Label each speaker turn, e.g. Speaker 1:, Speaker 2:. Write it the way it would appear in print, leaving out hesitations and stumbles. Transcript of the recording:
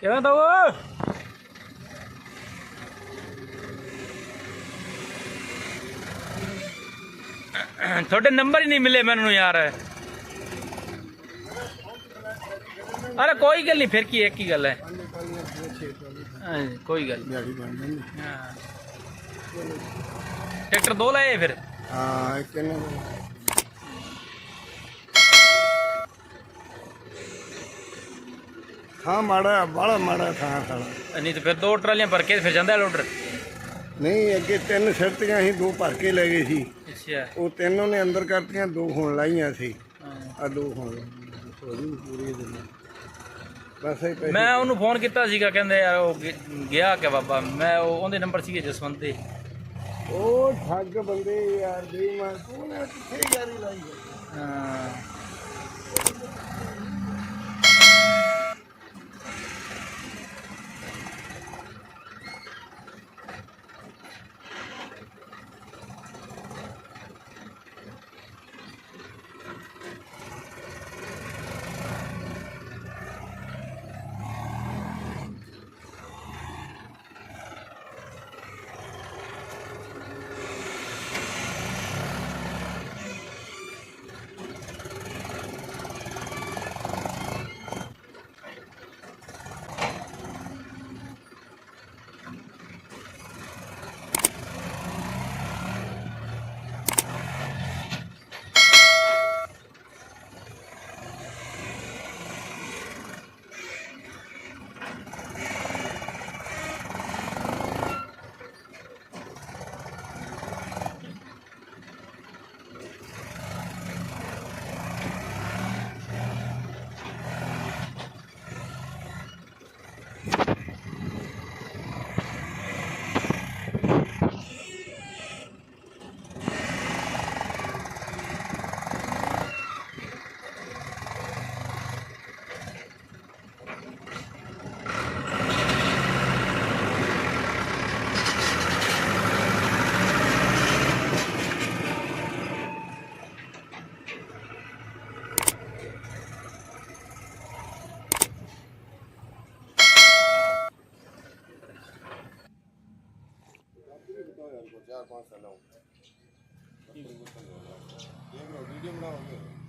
Speaker 1: ਕਿਵੇਂ ਦੋ ਤੁਹਾਡੇ ਨੰਬਰ ਹੀ ਨਹੀਂ ਮਿਲੇ ਮੈਨੂੰ ਯਾਰ। अरे कोई गल नहीं, फिर की एक ही गल है। कोई गल ट्रैक्टर दो लाए फिर।
Speaker 2: हाँ माड़ा बड़ा माड़ा था साला।
Speaker 1: नहीं तो फिर दो ट्रालियां भर के फिर जाता लोडर।
Speaker 2: नहीं अगे तीन सिरतियां ही दो भर के ले गए सी।
Speaker 1: अच्छा
Speaker 2: वो तीनों ने अंदर करतियां, दो होण लाइयां सी। आ दो होण पूरी दिन बस
Speaker 1: मैं ਉਹਨੂੰ ਫੋਨ ਕੀਤਾ ਸੀਗਾ, ਕਹਿੰਦੇ ਯਾਰ ਉਹ ਗਿਆ ਕਿ ਬਾਬਾ। ਮੈਂ ਉਹਦੇ ਨੰਬਰ ਸੀਗੇ ਜਸਵੰਤ ਦੇ।
Speaker 2: ਉਹ ਠੱਗ ਬੰਦੇ ਯਾਰ ਬੇਈਮਾਨ ਤੂੰ ਨੇ ਕਿੱਥੇ ਯਾਰੀ ਲਾਈ
Speaker 1: ਹਾਂ
Speaker 2: चार पाँच साल देख लो वीडियो बनाओगे।